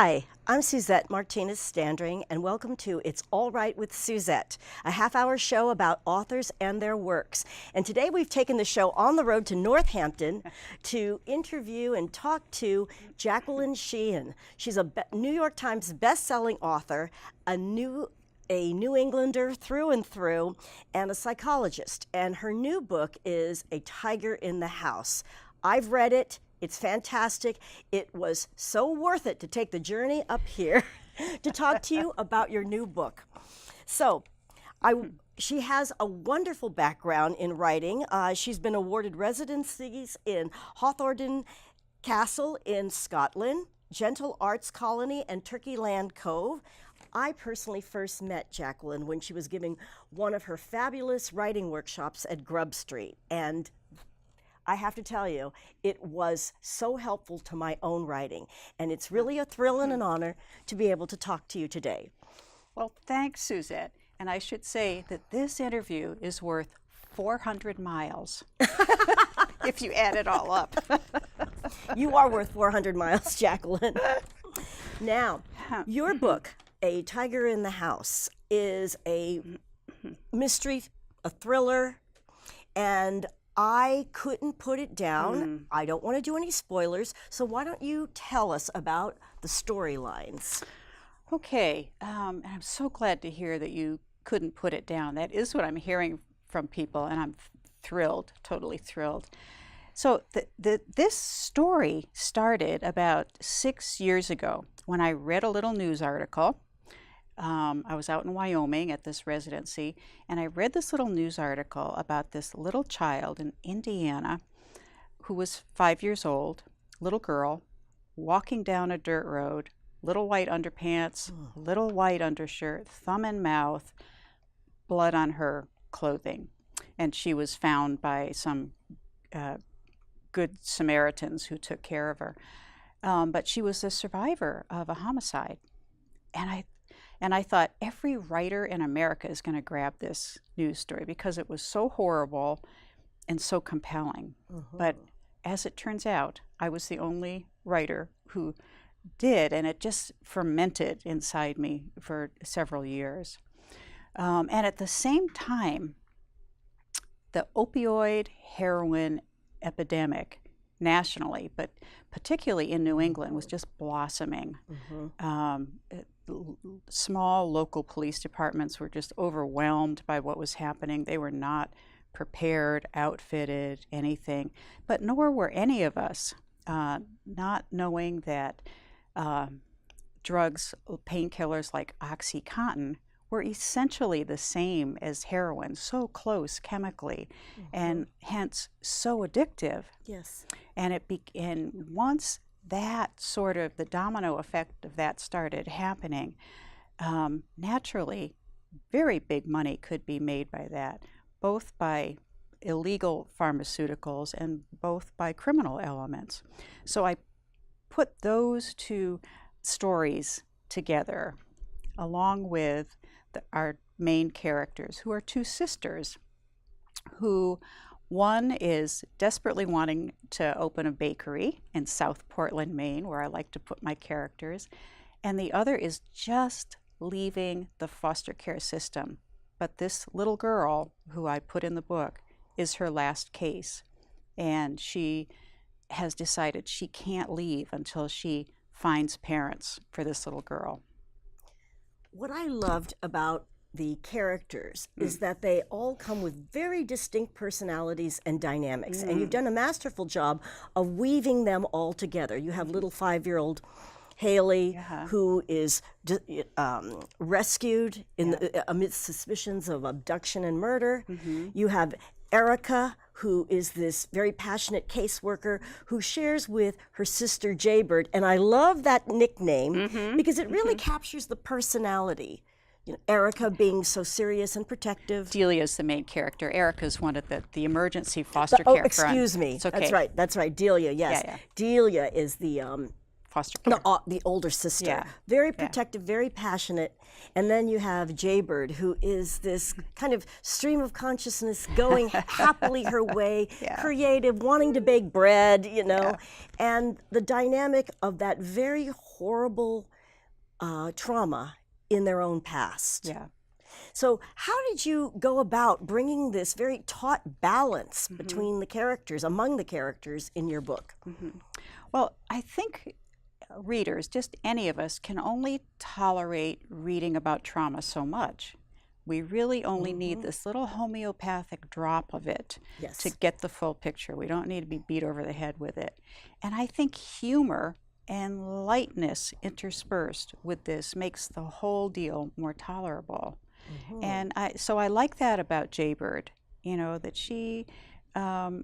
Hi, I'm Suzette Martinez Standring, and welcome to It's All Right with Suzette, a half-hour show about authors and their works. And today we've taken the show on the road to Northampton to interview and talk to Jacqueline Sheehan. She's a New York Times best-selling author, a New Englander through and through, and a psychologist. And her new book is A Tiger in the House. I've read it. It's fantastic. It was so worth it to take the journey up here to talk to you about your new book. So, she has a wonderful background in writing. She's been awarded residencies in Hawthornden Castle in Scotland, Gentle Arts Colony, and Turkey Land Cove. I personally first met Jacqueline when she was giving one of her fabulous writing workshops at Grub Street, and I have to tell you, it was so helpful to my own writing, and it's really a thrill and an honor to be able to talk to you today. Well, thanks, Suzette. And I should say that this interview is worth 400 miles, if you add it all up. You are worth 400 miles, Jacqueline. Now, your book, A Tiger in the House, is a mystery, a thriller, and I couldn't put it down. I don't want to do any spoilers, so why don't you tell us about the storylines? Okay, and I'm so glad to hear that you couldn't put it down. That is what I'm hearing from people, and I'm thrilled, totally thrilled. So this story started about 6 years ago when I read a little news article. I was out in Wyoming at this residency, and I read this little news article about this little child in Indiana who was 5 years old, little girl, walking down a dirt road, little white underpants, little white undershirt, thumb in mouth, blood on her clothing. And she was found by some good Samaritans who took care of her. But she was a survivor of a homicide. And I thought every writer in America is going to grab this news story because it was so horrible and so compelling. But as it turns out, I was the only writer who did, and it just fermented inside me for several years. And at the same time, the opioid heroin epidemic nationally, but particularly in New England, was just blossoming. Small local police departments were just overwhelmed by what was happening. They were not prepared, outfitted, anything, but nor were any of us, not knowing that drugs, painkillers like OxyContin, were essentially the same as heroin, so close chemically, and hence so addictive. Yes. And once that sort of the domino effect of that started happening, naturally, very big money could be made by that, both by illegal pharmaceuticals and both by criminal elements. So I put those two stories together, along with our main characters, who are two sisters, who one is desperately wanting to open a bakery in South Portland, Maine, where I like to put my characters, and the other is just leaving the foster care system. But this little girl, who I put in the book, is her last case, and she has decided she can't leave until she finds parents for this little girl. What I loved about the characters is that they all come with very distinct personalities and dynamics, and you've done a masterful job of weaving them all together. You have little 5-year-old Hayley, who is rescued amidst suspicions of abduction and murder. You have Erica, who is this very passionate caseworker who shares with her sister Jaybird, and I love that nickname because it really captures the personality. You know, Erica being so serious and protective. Delia is the main character. Erica is one of the emergency foster care. Oh, excuse me. It's okay. That's right. Delia, yes. Delia is the foster care. The older sister. Yeah. Very protective, very passionate. And then you have Jaybird, who is this kind of stream of consciousness going happily her way, creative, wanting to bake bread, you know. And the dynamic of that very horrible trauma in their own past. Yeah. So how did you go about bringing this very taut balance between the characters, among the characters in your book? Well, I think readers, just any of us, can only tolerate reading about trauma so much. We really only need this little homeopathic drop of it to get the full picture. We don't need to be beat over the head with it. And I think humor and lightness interspersed with this makes the whole deal more tolerable. And so I like that about Jaybird, you know, that she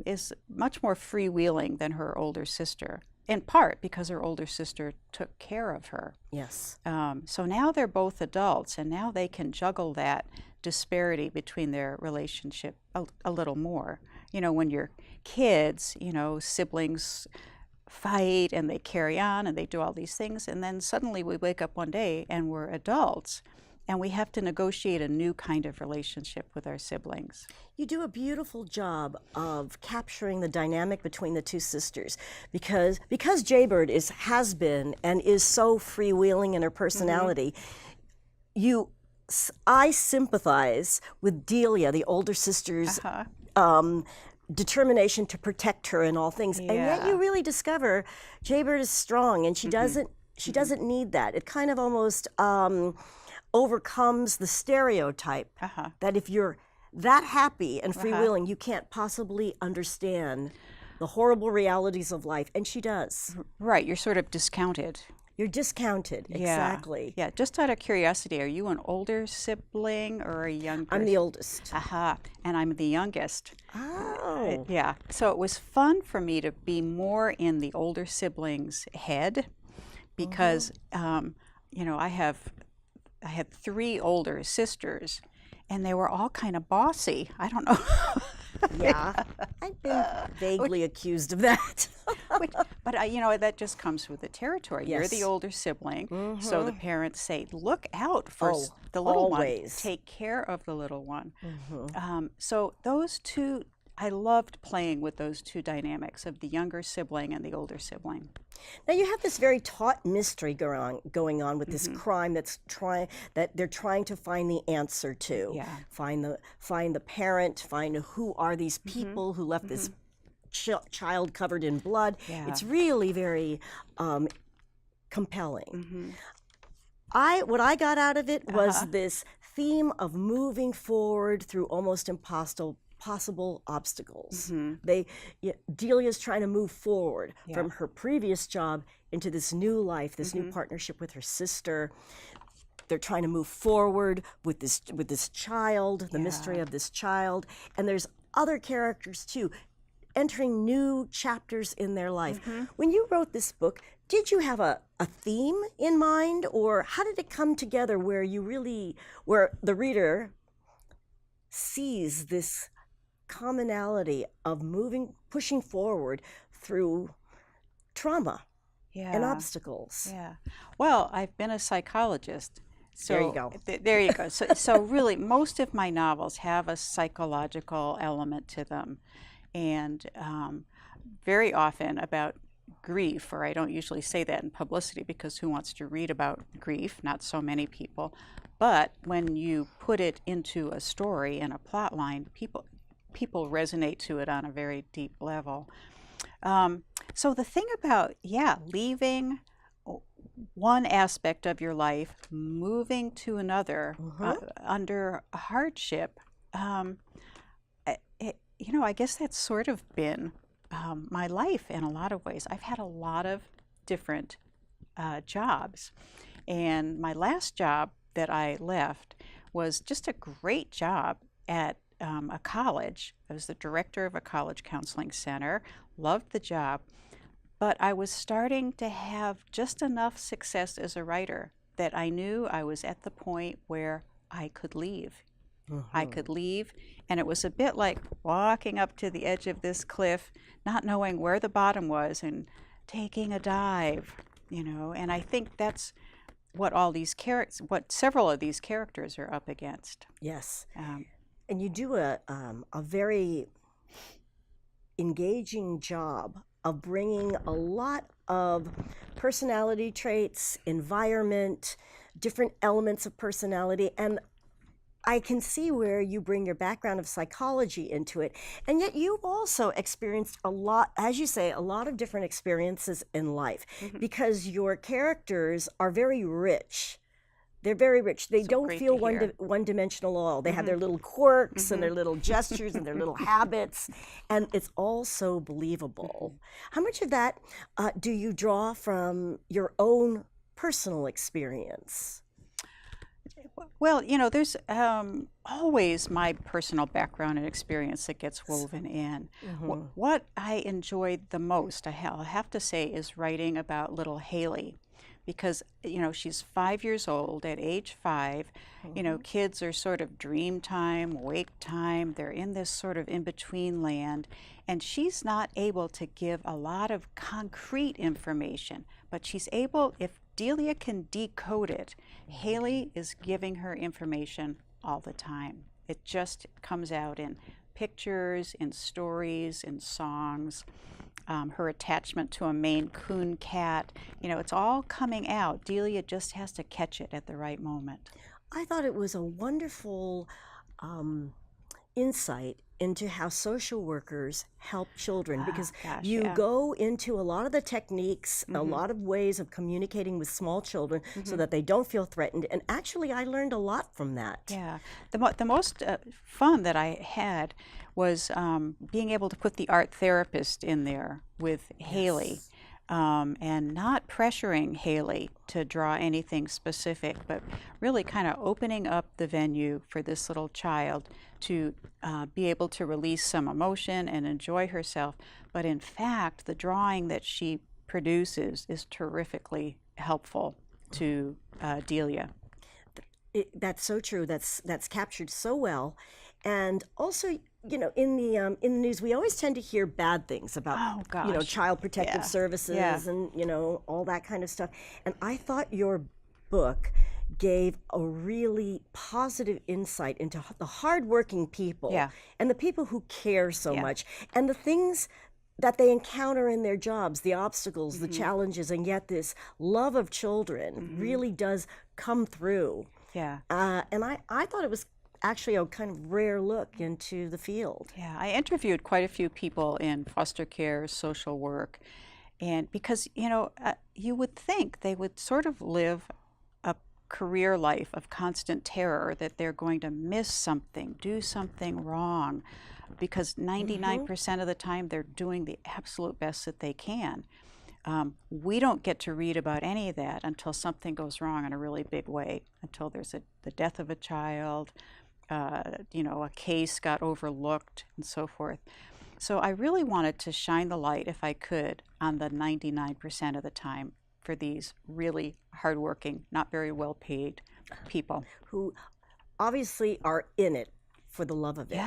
is much more freewheeling than her older sister, in part because her older sister took care of her. Yes. So now they're both adults, and now they can juggle that disparity between their relationship a little more. You know, when you're kids, you know, siblings fight and they carry on and they do all these things, and then suddenly we wake up one day and we're adults and we have to negotiate a new kind of relationship with our siblings. You do a beautiful job of capturing the dynamic between the two sisters, because Jaybird has been and is so freewheeling in her personality. I sympathize with Delia, the older sister's determination to protect her in all things, and yet you really discover Jaybird is strong, and she doesn't need that. It kind of almost overcomes the stereotype that if you're that happy and freewheeling, you can't possibly understand the horrible realities of life, and she does. Right, you're sort of discounted. You're discounted, exactly. Yeah, just out of curiosity, are you an older sibling or a younger? I'm the oldest. And I'm the youngest. Oh. Yeah, so it was fun for me to be more in the older sibling's head because, you know, I had 3 older sisters, and they were all kind of bossy. I don't know. Yeah, I've been vaguely accused of that. But you know, that just comes with the territory. You're the older sibling, so the parents say, look out for the little one. Take care of the little one. So those two, I loved playing with those two dynamics of the younger sibling and the older sibling. Now you have this very taut mystery going on with this crime that they're trying to find the answer to. Yeah. Find the parent, find who are these people who left this child covered in blood. Yeah. It's really very compelling. What I got out of it was this theme of moving forward through almost possible obstacles. Delia's trying to move forward from her previous job into this new life, this new partnership with her sister. They're trying to move forward with this child, the mystery of this child, and there's other characters too, entering new chapters in their life. When you wrote this book, did you have a theme in mind, or how did it come together where the reader sees this commonality of pushing forward through trauma and obstacles? Well, I've been a psychologist. So there you go. There you go. So really, most of my novels have a psychological element to them. And very often about grief, or I don't usually say that in publicity because who wants to read about grief? Not so many people. But when you put it into a story and a plot line, people resonate to it on a very deep level. So the thing about, leaving one aspect of your life, moving to another under hardship, you know, I guess that's sort of been my life in a lot of ways. I've had a lot of different jobs. And my last job that I left was just a great job at a college. I was the director of a college counseling center, loved the job, but I was starting to have just enough success as a writer that I knew I was at the point where I could leave. I could leave, and it was a bit like walking up to the edge of this cliff, not knowing where the bottom was and taking a dive you know, and I think that's what all these characters, what several of these characters are up against. Yes. Um, And you do a very engaging job of bringing a lot of personality traits, environment, different elements of personality, and I can see where you bring your background of psychology into it. And yet you've also experienced a lot, as you say, a lot of different experiences in life because your characters are very rich. They're very rich. They So don't great feel to hear. one-dimensional at all. They have their little quirks and their little gestures and their little habits, and it's all so believable. How much of that do you draw from your own personal experience? Well, you know, there's always my personal background and experience that gets woven in. What I enjoyed the most, I'll have to say, is writing about little Hayley. Because, you know, she's 5 years old. At age 5, you know, kids are sort of dream time, wake time. They're in this sort of in-between land. And she's not able to give a lot of concrete information. But she's able, if Delia can decode it, Hayley is giving her information all the time. It just comes out in pictures, in stories, in songs. Her attachment to a Maine Coon cat, you know, it's all coming out. Delia just has to catch it at the right moment. I thought it was a wonderful insight into how social workers help children because you go into a lot of the techniques, a lot of ways of communicating with small children so that they don't feel threatened. And actually, I learned a lot from that. Yeah. The most fun that I had was being able to put the art therapist in there with Hayley. And not pressuring Hayley to draw anything specific, but really kind of opening up the venue for this little child to be able to release some emotion and enjoy herself. But in fact, the drawing that she produces is terrifically helpful to Delia. That's so true. That's captured so well. And also, you know, in the news, we always tend to hear bad things about, you know, child protective services and, you know, all that kind of stuff. And I thought your book gave a really positive insight into the hardworking people and the people who care so much and the things that they encounter in their jobs, the obstacles, the challenges, and yet this love of children really does come through. Yeah. And I thought it was actually a kind of rare look into the field. Yeah, I interviewed quite a few people in foster care, social work, and because, you know, you would think they would sort of live a career life of constant terror that they're going to miss something, do something wrong, because 99% of the time they're doing the absolute best that they can. We don't get to read about any of that until something goes wrong in a really big way, until there's the death of a child, you know, a case got overlooked and so forth. So I really wanted to shine the light, if I could, on the 99% of the time for these really hardworking, not very well paid people. Who obviously are in it for the love of it.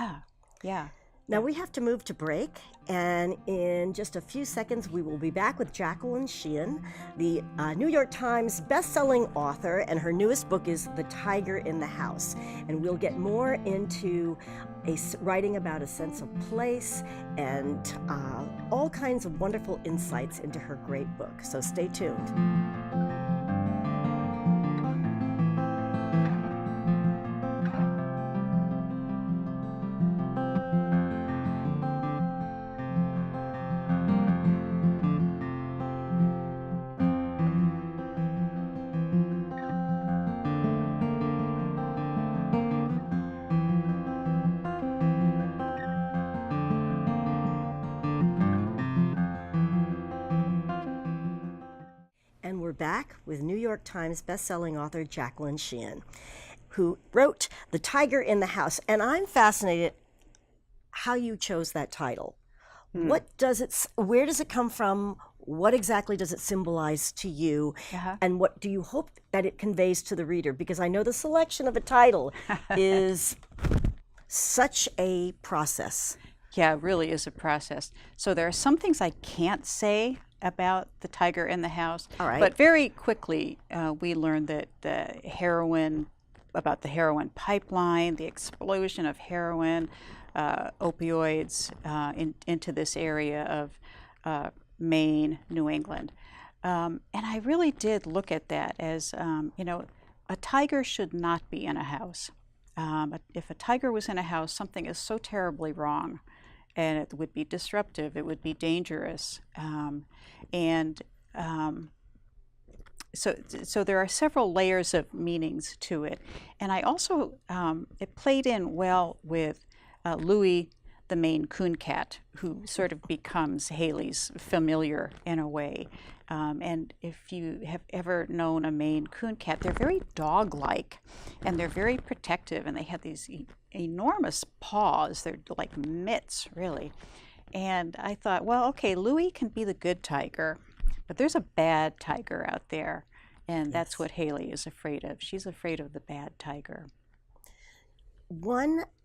Yeah. Now we have to move to break, and in just a few seconds we will be back with Jacqueline Sheehan, the New York Times best-selling author, and her newest book is The Tiger in the House. And we'll get more into writing about a sense of place and all kinds of wonderful insights into her great book. So stay tuned. And we're back with New York Times bestselling author Jacqueline Sheehan, who wrote The Tiger in the House. And I'm fascinated how you chose that title. Where does it come from? What exactly does it symbolize to you? And what do you hope that it conveys to the reader? Because I know the selection of a title is such a process. Yeah, it really is a process. So there are some things I can't say about the tiger in the house. All right. But very quickly, we learned that about the heroin pipeline, the explosion of heroin, opioids into this area of Maine, New England. And I really did look at that as, a tiger should not be in a house. If a tiger was in a house, something is so terribly wrong, and it would be disruptive, it would be dangerous. So there are several layers of meanings to it. And I also, it played in well with Louis, the Maine coon cat, who sort of becomes Hayley's familiar in a way. And if you have ever known a Maine coon cat, they're very dog-like, and they're very protective, and they have these enormous paws. They're like mitts, really. And I thought, well, okay, Louis can be the good tiger, but there's a bad tiger out there, and that's what Hayley is afraid of. She's afraid of the bad tiger.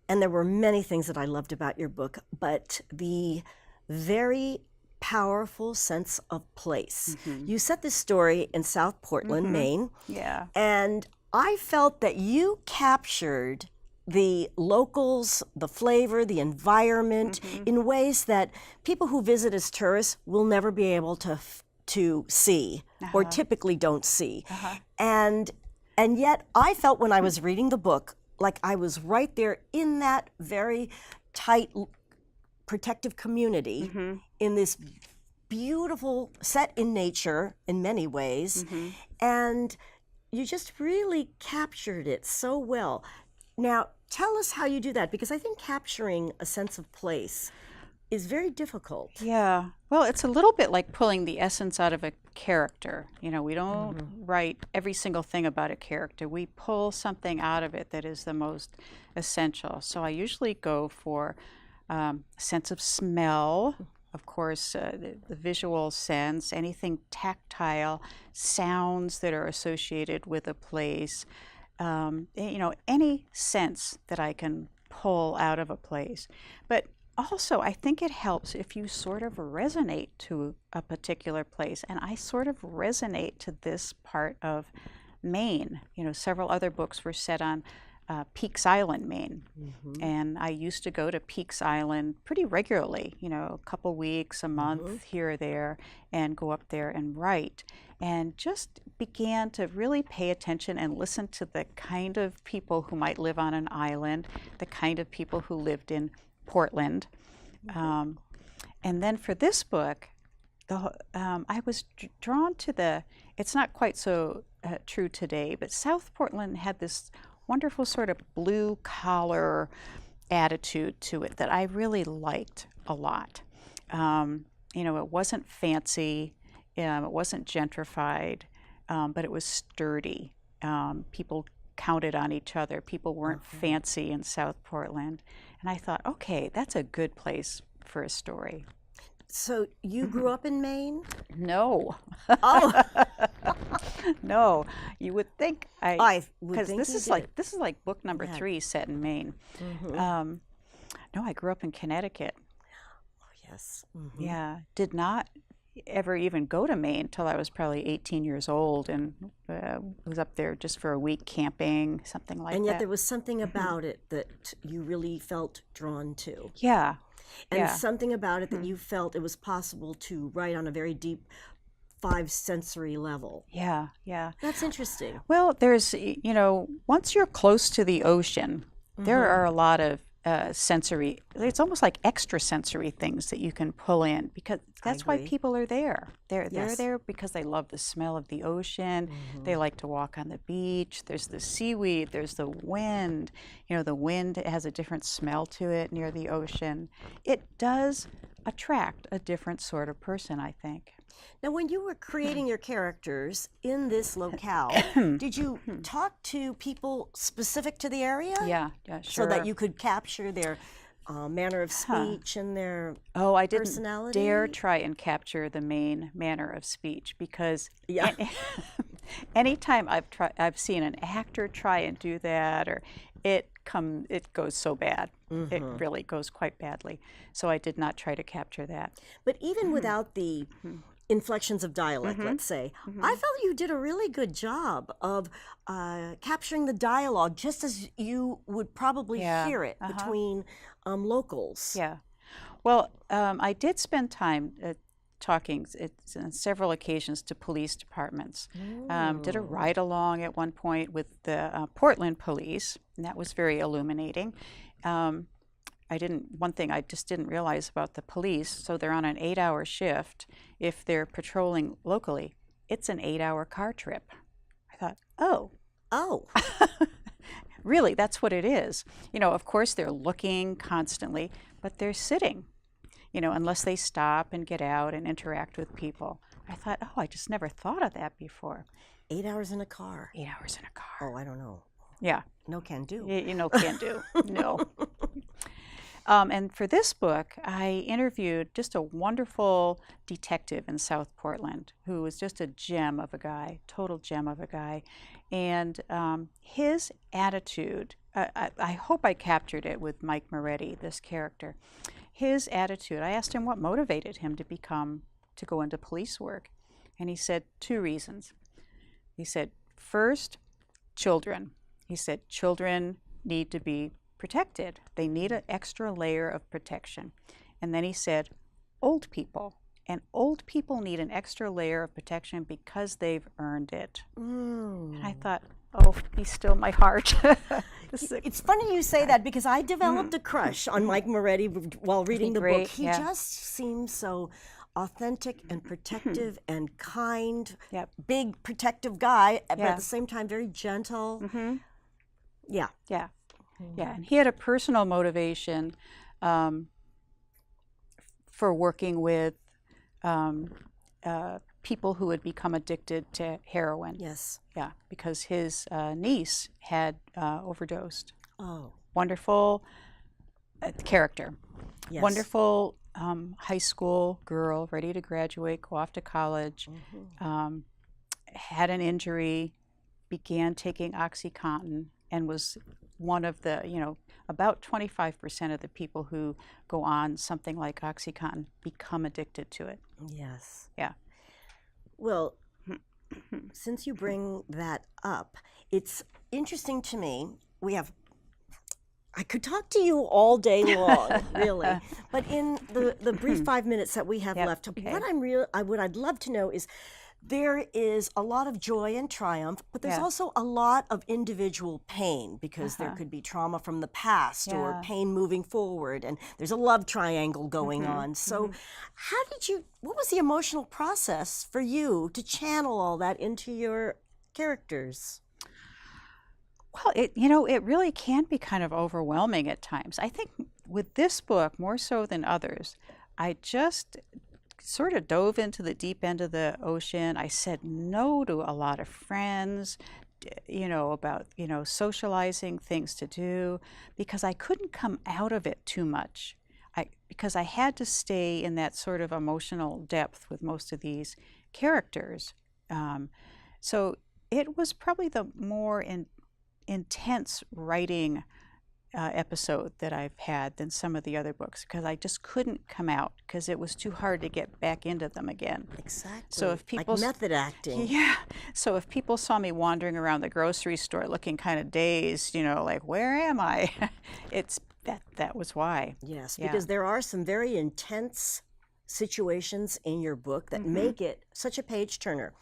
And there were many things that I loved about your book, but the very powerful sense of place. Mm-hmm. You set this story in South Portland, Maine. Yeah. And I felt that you captured the locals, the flavor, the environment in ways that people who visit as tourists will never be able to see or typically don't see. And yet I felt when I was reading the book like I was right there in that very tight protective community in this beautiful set in nature in many ways, and you just really captured it so well. Now tell us how you do that, because I think capturing a sense of place is very difficult. Yeah. Well, it's a little bit like pulling the essence out of a character. We don't write every single thing about a character. We pull something out of it that is the most essential. So I usually go for a sense of smell, of course, the visual sense, anything tactile, sounds that are associated with a place, any sense that I can pull out of a place. But also, I think it helps if you sort of resonate to a particular place. And I sort of resonate to this part of Maine. Several other books were set on Peaks Island, Maine. And I used to go to Peaks Island pretty regularly, a couple weeks, a month, here or there, and go up there and write. And just began to really pay attention and listen to the kind of people who might live on an island, the kind of people who lived in Portland. And then for this book, I was drawn to it's not quite so true today, but South Portland had this wonderful sort of blue collar attitude to it that I really liked a lot. It wasn't fancy, it wasn't gentrified, but it was sturdy. People counted on each other. People weren't fancy in South Portland. And I thought, okay, that's a good place for a story. So you grew up in Maine? No. Oh. No. You would think I would because think this is like book number 3 set in Maine. No, I grew up in Connecticut. Oh, yes. Yeah. Did not ever even go to Maine till I was probably 18 years old, and was up there just for a week camping, something like that. And yet there was something about it that you really felt drawn to. Yeah. And something about it that you felt it was possible to write on a very deep 5-sensory level. Yeah, yeah. That's interesting. Well, there's, once you're close to the ocean, there are a lot of sensory, it's almost like extrasensory things that you can pull in, because that's why people are there. They're there because they love the smell of the ocean. They like to walk on the beach. There's the seaweed. There's the wind. The wind has a different smell to it near the ocean. It does attract a different sort of person, I think. Now, when you were creating your characters in this locale, did you talk to people specific to the area? Yeah, sure. So that you could capture their manner of speech and their I personality? didn't dare try and capture the Maine manner of speech, because anytime I've seen an actor try and do that, or it goes so bad. It really goes quite badly. So I did not try to capture that. But even without the inflections of dialect, let's say. I felt you did a really good job of capturing the dialogue just as you would probably hear it between locals. Yeah. Well, I did spend time talking on several occasions to police departments. Did a ride along at one point with the Portland police, and that was very illuminating. One thing I just didn't realize about the police, so they're on an 8-hour shift. If they're patrolling locally, it's an 8-hour car trip. I thought, oh, really, that's what it is. Of course, they're looking constantly, but they're sitting, unless they stop and get out and interact with people. I thought, I just never thought of that before. 8 hours in a car. 8 hours in a car. Oh, I don't know. Yeah. No can do. Can do. No. And for this book, I interviewed just a wonderful detective in South Portland who was just a gem of a guy, total gem of a guy. And his attitude, I hope I captured it with Mike Moretti, this character. His attitude, I asked him what motivated him to go into police work. And he said 2 reasons. He said, first, children. He said, children need to be protected. They need an extra layer of protection. And then he said, old people. And old people need an extra layer of protection because they've earned it. And I thought, be still my heart. It's funny you say that because I developed a crush on Mike Moretti while reading the book. He just seems so authentic and protective and kind, big protective guy, but at the same time very gentle. Yeah. Yeah. Yeah, and he had a personal motivation for working with people who had become addicted to heroin. Yes. Yeah, because his niece had overdosed. Oh. Wonderful character. Yes. Wonderful high school girl, ready to graduate, go off to college, had an injury, began taking OxyContin, and was one of the, about 25% of the people who go on something like OxyContin become addicted to it. Yes. Yeah. Well, since you bring that up, it's interesting to me. I could talk to you all day long, really. But in the brief 5 minutes that we have left, what I'd love to know is, there is a lot of joy and triumph, but there's also a lot of individual pain because there could be trauma from the past or pain moving forward, and there's a love triangle going on. So what was the emotional process for you to channel all that into your characters? Well, it really can be kind of overwhelming at times. I think with this book, more so than others, I just sort of dove into the deep end of the ocean. I said no to a lot of friends, about, socializing, things to do, because I couldn't come out of it too much. Because I had to stay in that sort of emotional depth with most of these characters. So it was probably the more intense writing episode that I've had than some of the other books, because I just couldn't come out because it was too hard to get back into them again. Exactly. So if people, like method acting. Yeah. So if people saw me wandering around the grocery store looking kind of dazed, like, where am I? That was why. Yes, because there are some very intense situations in your book that make it such a page turner.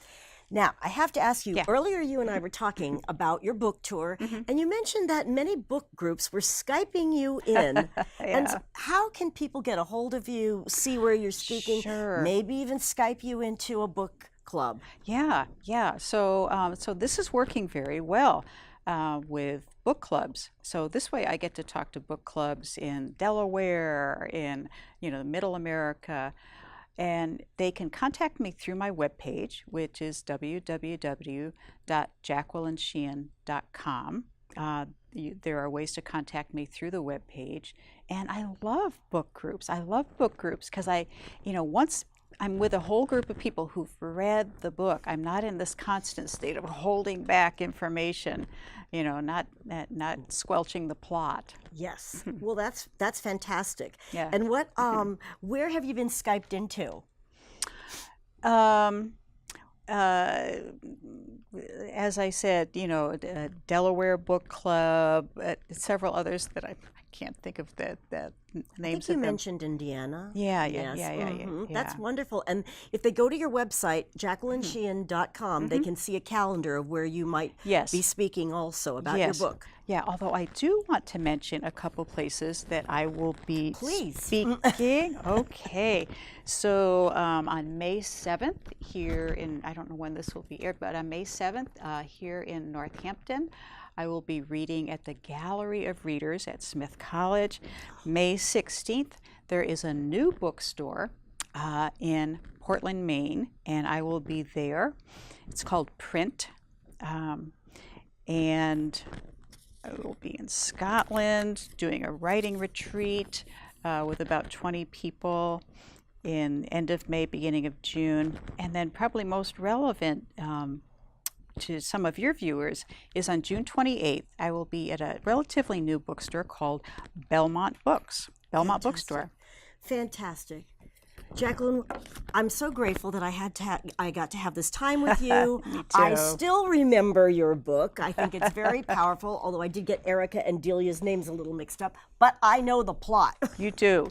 Now, I have to ask you, earlier you and I were talking about your book tour, and you mentioned that many book groups were Skyping you in. And so how can people get a hold of you, see where you're speaking, maybe even Skype you into a book club? Yeah. So this is working very well with book clubs. So this way I get to talk to book clubs in Delaware, in Middle America. And they can contact me through my webpage, which is www.jacquelinesheehan.com. There are ways to contact me through the webpage. And I love book groups. I love book groups because once I'm with a whole group of people who've read the book, I'm not in this constant state of holding back information, not squelching the plot. Yes. Well, that's fantastic. Yeah. And where have you been Skyped into? As I said, Delaware Book Club, several others that I can't think of the I names think you of them. mentioned Indiana. Yeah. That's wonderful. And if they go to your website, JacquelineSheehan.com, they can see a calendar of where you might Yes. be speaking also about your book. Yeah, although I do want to mention a couple places that I will be Please. speaking. Okay. So on May 7th here in, I don't know when this will be aired, but on May 7th here in Northampton, I will be reading at the Gallery of Readers at Smith College. May 16th, there is a new bookstore in Portland, Maine, and I will be there. It's called Print. And I will be in Scotland doing a writing retreat with about 20 people in end of May, beginning of June. And then probably most relevant to some of your viewers is on June 28th, I will be at a relatively new bookstore called Belmont Bookstore. Fantastic. Jacqueline, I'm so grateful that I got to have this time with you. Me too. I still remember your book. I think it's very powerful, although I did get Erica and Delia's names a little mixed up, but I know the plot. You do.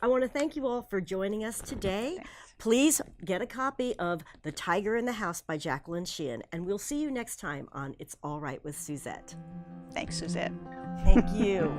I want to thank you all for joining us today. Thanks. Please get a copy of The Tiger in the House by Jacqueline Sheehan, and we'll see you next time on It's All Right with Suzette. Thanks, Suzette. Thank you.